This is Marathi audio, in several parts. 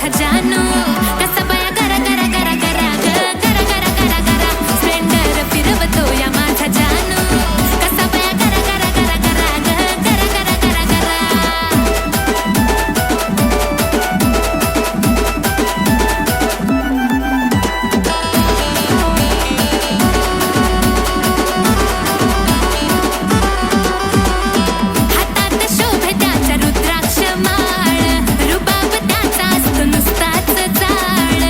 माझा जानू कसा बया करा करा करा करा करा करा करा करा स्प्लेंडर फिरवतो या माझा जानू कसा बया करा करा करा करा करा करा करा करा हातात शोभे त्याच्या रुद्राक्ष माळ रुबाब त्याचा असतो नुसताच जाळ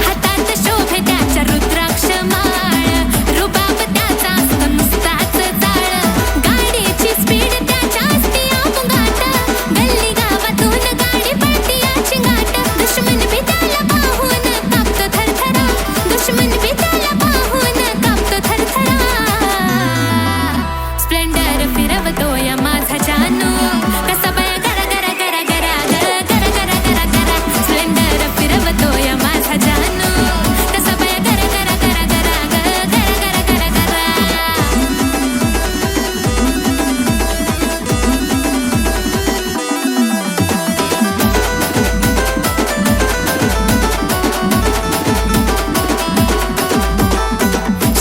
हातात शोभे त्याच्या रुद्राक्ष माळ रुबाब त्याचा असतो नुसताच जाळ गाडीची स्पीड त्याच्या असती अपघात गल्ली गावातून गाडी पळती याची गाठ दुश्मन बी त्याला पाहून कापतो थरथरा दुश्मन बी त्याला पाहून कापतो थरथरा स्प्लेंडर फिरवतो या माझा जानू कसा बया करा करा करा करा करा करा करा करा स्प्लेंडर फिरवतो या माझा जानू कसा बया करा करा करा करा करा करा करा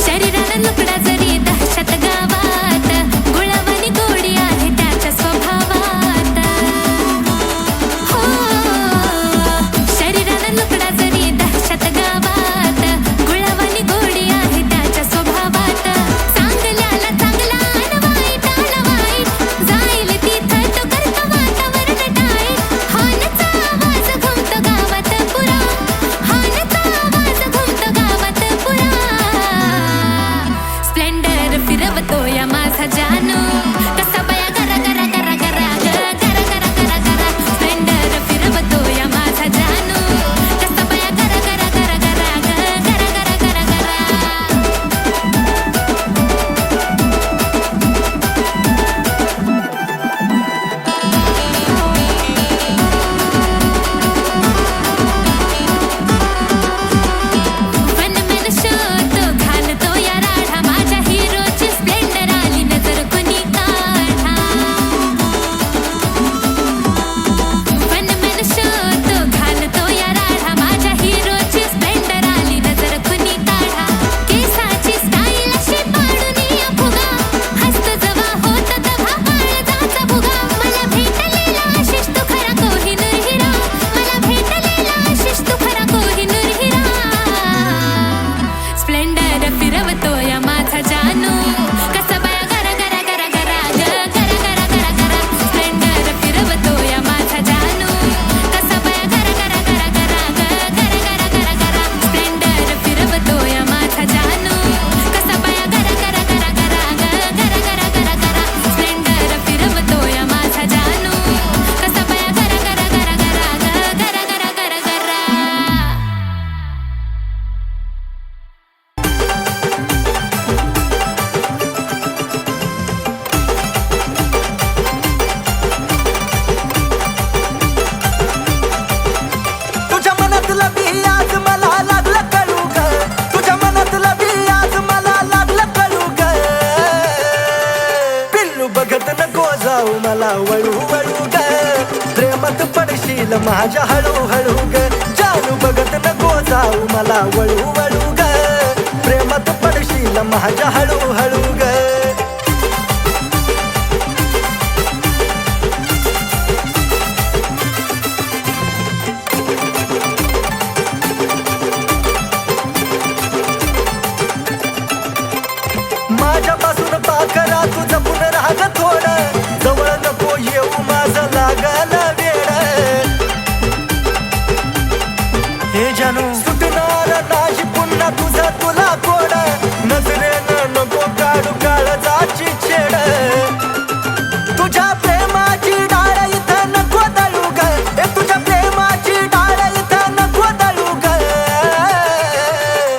शरीराला नुकडा जरी दहशत गावात गुळावानी गोडी आहे त्याच्या स्वभावात हो शरीराला नुकडा जरी दहशत गावात गुळावानी गोडी आहे त्याच्या स्वभावात चांगल्याला चांगला अन वाईटाला वाईट जाईल तिथं तो करतो वातावरण टाईट हॉर्नचा आवाज घुमतो गावात पुरा हॉर्नचा आवाज घुमतो गावात पुरा स्प्लेंडर फिरवतो या माझा जानू कसा बया करा करा करा करा करा करा करा करा स्प्लेंडर फिरवतो या माझा जानू कसा बया करा करा करा करा करा करा करा करा वनमेन शोधतो घालतो या राढा माझ्या हिरोची स्प्लेंडर आली नजर कुणी काढा वनमेन शोधतो घालतो या राढा माझ्या हिरोची स्प्लेंडर आली नजर कुणी काढा केसाची स्टाईल अशी पाडून या फुगा हसतो जवा होत तवा काळजाचा भुगा मला भेटलेला आशिष तू खरा कोहिनूर हिरा मला भेटलेला आशिष तू खरा कोहिनूर हिरा स्प्लेंडर फिरवतो या माझा जानू कसा बया करा करा करा करा करा करा करा करा स्प्लेंडर फिरवतो या माझा जानू कसा बया करा करा करा करा करा करा करा स्प्लेंडर फिरवतो या माझा जानू कसा बया करा करा करा करा करा करा स्प्लेंडर फिरवतो या माझा जानू कसा बया करा करा करा करा करा तुझ्या मनातलं बी आज मला लागलं कळू ग तुझ्या मनातलं बी आज मला लागलं कळू ग पिल्लू बघत नको जाऊ मला वळू वळू ग प्रेमात पडशील माझ्या हळू हळू ग जानू बघत नको जाऊ मला वळू वळू ग प्रेमात पडशील माझ्या हळू हळू ग माझ्यापासून पाखरा तू जपून राहा ग थोडं जवळ नको येऊ माझं लागल वेळ हे जानू सुटणार नाही पुन्हा तुझं तुला कोड नजरेनं नको काढू काळजाची छेड तुझ्या प्रेमाची डाळ इथं नको दळू ग तुझ्या प्रेमाची डाळ इथं नको दळू ग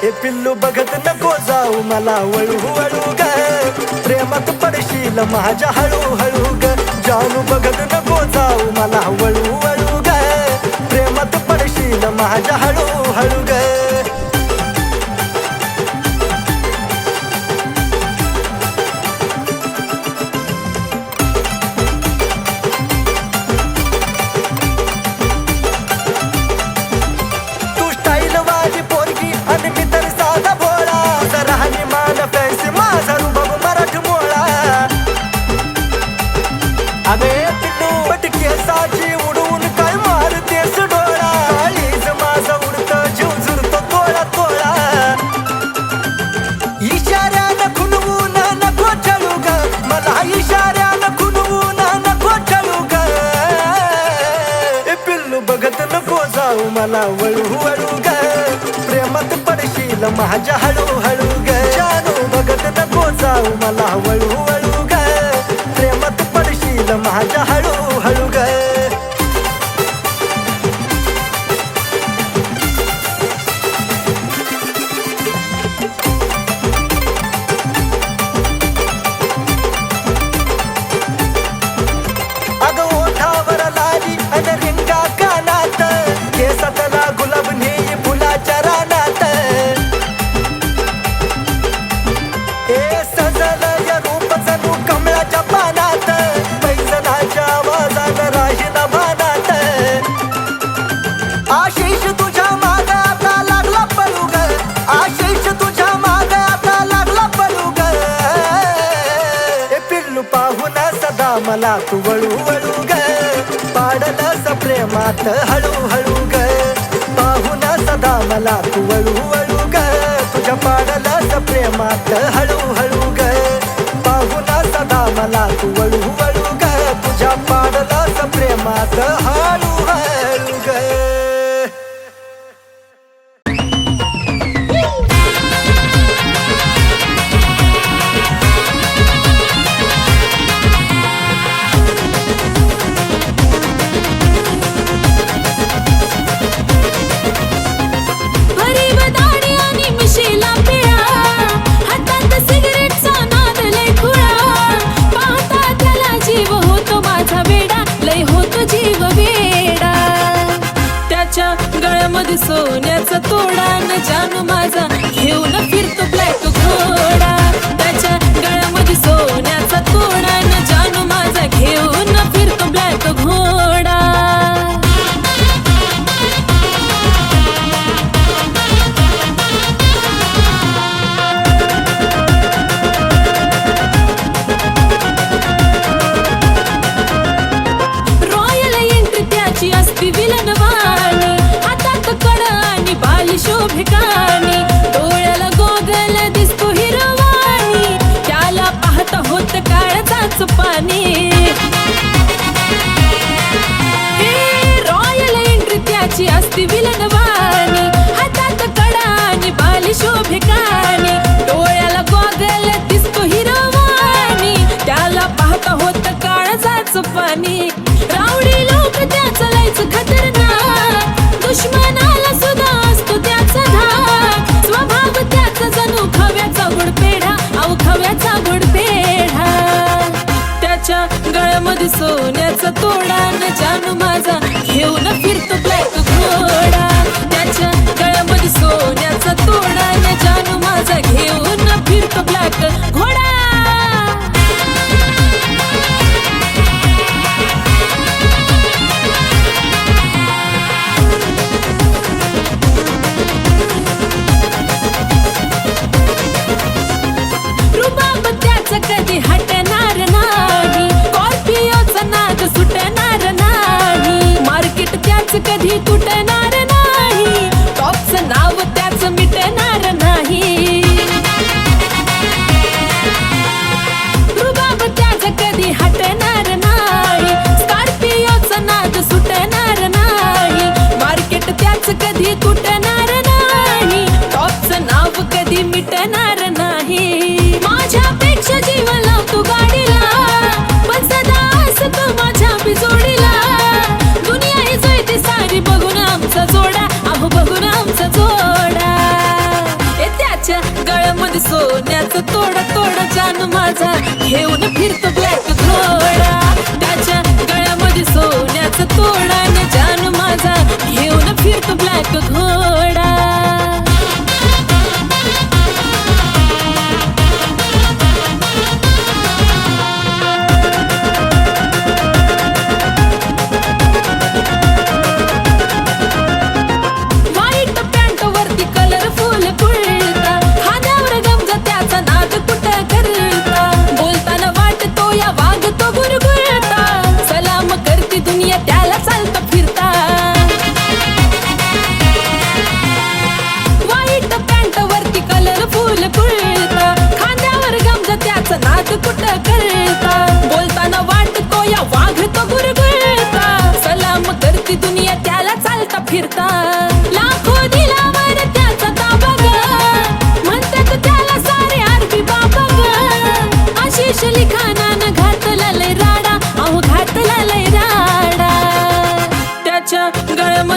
हे पिल्लू बघत नको जाऊ मला वळू वळू ग प्रेमात पडशील माझ्या हळू हळू ग जानू बघत नको जाऊ मला वळू वळू ग प्रेमात पडशील माझ्या हळू हळू ग अगे पिल्लू केसाची उडवून काय मारतेस डोळा काळीज माझा उडत जीव झुरतो तोळा तोळा इशाऱ्यानं खुणवून नको चळू ग मला इशाऱ्यानं खुणवून नको चळू ग ए पिल्लू बघत नको जाऊ मला वळू वळू ग प्रेमात पडशील माझ्या हळू हळू ग जानू बघत नको जाऊ मला वळू वळू ग प्रेमात पडशील माझ्या हळू हळू ग अगं ओठावर लाली अन रिंगा कानात केसातला गुलाब नेई फुलाच्या रानात ए सजल या रूप जणू कमळाच्या पानात पैजनाच्या आवाजानं राहीन भानात आशिष तुझ्या माग आता लागला पळू ग आशिष तुझ्या माग आता लागला पळू ग ए पिल्लू पाहून सदा मला तू वळू वळू ग पाडलस प्रेमात हळू हळू ग पाहून सदा मला तू वळू वळू ग तुझ्या पाडलस प्रेमात हळू हळू ग पाहून सदा मला तू वळू वळू ग तुझ्या पाडलस प्रेमात हळू हळू ग भरी बदाणी आणि मिशीला पिळा हातात सिगरेटचा नाद लय खुळा पाहता त्याला जीव होतो माझा वेडा लय होतो जीव वेडा त्याच्या गळ्यामध्ये सोन्याचा तोडा न जानू माझा घेऊन फिरतो ब्लॅक घोडा त्याच्या गळ्यामध्ये सोन्याचा तोडा न जानू माझा घेऊन फिरतो ब्लॅक घोडा रॉयल एंट्री त्याची असती विलनवाणी हातात कड आणि बाली शोभिकानी डोळ्याला गोगल दिसतो हिरवाणी त्याला पाहता होत काळजाच पाणी रॉयल एंट्री त्याची असती विलनवाणी हातात कड आणि बाली शोभिकानी डोळ्याला गोगल दिसतो हिरवाणी त्याला पाहता होत काळजाच पाणी रावडी लोक त्याचं लयच खतरनाक दुश्मनाला सुद्धा असतो त्याचा धाक स्वभाव त्याचा जणू खव्याचा गुडपेढा अहो खव्याचा गुडपेढा त्याच्या गळ्यामध्ये सोन्याचा तोडा न जानू माझा घेऊन फिरतो ब्लॅक घोडा त्याच्या गळ्यामध्ये सोन्याचा तोडा न जानू माझा घेऊन फिरतो ब्लॅक घोडा रुबाब त्याचा कधी हटणार नाही स्कॉर्पिओचा नाद सुटणार नाही मार्केट त्याचं कधी तुटणार नाही टॉपचं नाव त्याचं मिटणार नाही रुबाब त्याचा कधी हटणार नाही स्कॉर्पिओचा नाद सुटणार नाही मार्केट त्याचं कधी तुटणार नाही टॉपचं नाव कधी मिटणार नाही माझ्यापेक्षा जीव लावतो गाडीला पण सदा असतो माझ्या बिजोडीला दुनिया ही जळते सारी बघून आमचा जोडा अहो बघून आमचा जोडा ए त्याच्या गळ्यामध्ये सोन्याचा तोडा तोडा जानू माझा घेऊन फिरतो ब्लॅक घोडा त्याच्या गळ्यामध्ये सोन्याचा तोडा न जानू माझा घेऊन फिरतो ब्लॅक घोडा तो गुरगुर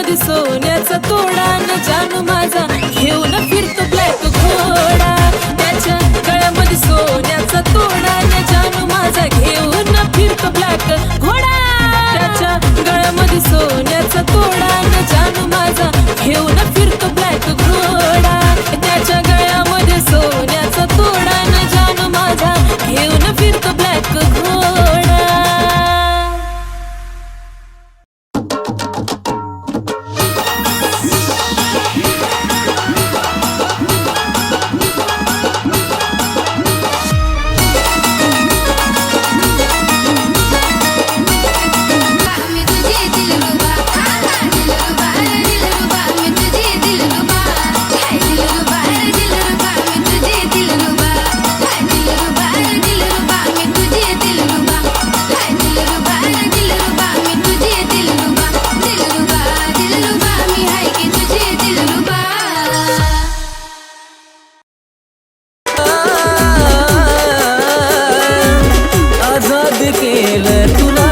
गळ्यामध्ये सोन्याचा तोडा न जानू माझा घेऊन फिरतो ब्लॅक घोडा. त्याच्या गळ्यामध्ये सोन्याचा तोडा न जानू माझा घेऊन फिरतो ब्लॅक घोडा. त्याच्या गळ्यामध्ये सोन्याचा तोडा न जानू माझा घेऊन फिरतो ब्लॅक घोडा. त्याच्या गळ्यामध्ये सोन्याचा तोडा न जानू माझा घेऊन फिरतो ब्लॅक घोडा. मी तुझे दिलरुबा दिलरुबा दिलरुबा मी तुझे दिलरुबा हाय दिलरुबा दिलरुबा मी तुझे दिलरुबा हाय दिलरुबा दिलरुबा मी तुझे दिलरुबा हाय दिलरुबा दिलरुबा मी तुझे दिलरुबा दिलरुबा दिलरुबा मी हाय की तुझे दिलरुबा. आजाद केलं तुला.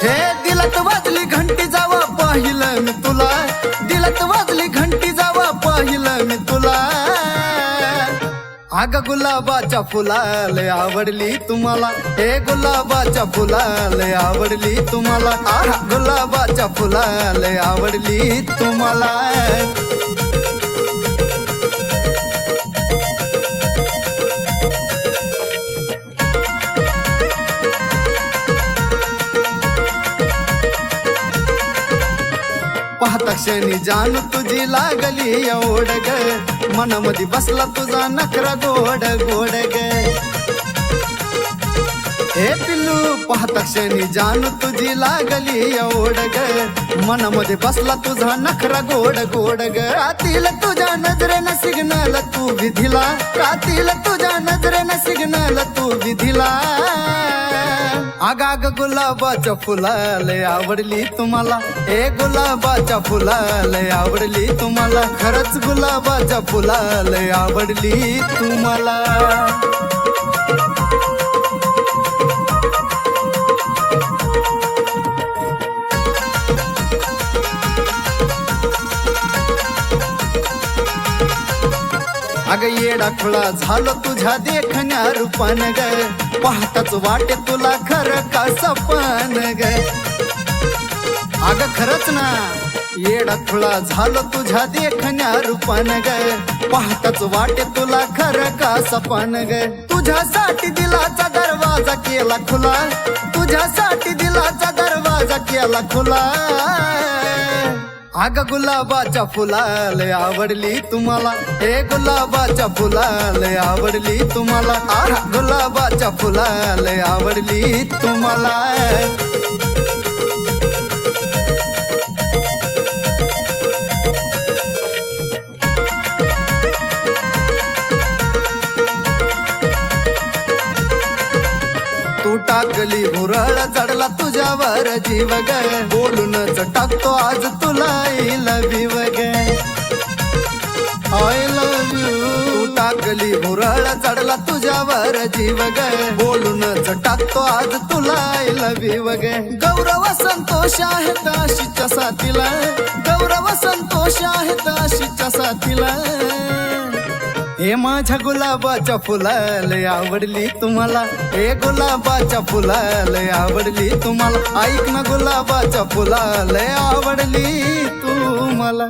हे दिलात वाजली घंटी जावा पाहिलं मी तुला. दिलात वाजली घंटी जावा पाहिलं मी तुला. अग गुलाबाच्या फुलाले आवडली तुम्हाला. हे गुलाबाच्या फुलाले आवडली तुम्हाला. आहा गुलाबाच्या फुलाले आवडली तुम्हाला. पाहता क्षणी जाण तुझी लागली एवढ ग. मनामध्ये बसला तुझा नखरा गोड गोड ग. हे पिल्लू पाहता क्षणी जाण तुझी लागली एवढ ग. मनामध्ये बसला तुझा नखरा गोड गोड ग. रातील तुझ्या नजरेनं सिग्नल तू विधिला. रातील तुझ्या नजरेनं सिग्नल तू विधिला. आगाग गुलाबाच्या फुलाले आवडली तुम्हाला. हे गुलाबाच्या फुलाले आवडली तुम्हाला. खरंच गुलाबाच्या फुलाले आवडली तुम्हाला. अग येडा खुळा झालो तुझ्या देखण्या रूपान ग. पाहताच वाटे तुला खरं का सपन ग. अग खरंच ना येडा खुळा झालो तुझ्या देखण्या रूपान ग. पाहताच वाटे तुला खरं का सपन ग. तुझ्यासाठी दिलाचा दरवाजा केला खुला. तुझ्यासाठी दिलाचा दरवाजा केला खुला. अग गुलाबाच्या फुलाले आवडली तुम्हाला. हे गुलाबाच्या फुलाले आवडली तुम्हाला. आहा गुलाबाच्या फुलाले आवडली तुम्हाला. तू टाकली भुरळ चढला तुझ्यावर जीव ग. बोलूनच टाकतो आज तुला I love you ग. I love you. तू टाकली भुरळ चढला तुझ्यावर जीव ग. बोलूनच टाकतो आज तुला I love you ग. गौरव संतोष आहे ताशीच्या साथीला. गौरव संतोष आहे ताशीच्या साथीला. हे माझ्या गुलाबाच्या फुलाले आवडली तुम्हाला. हे गुलाबाच्या फुलाले आवडली तुम्हाला. ऐक ना गुलाबाच्या फुलाले आवडली तुम्हाला.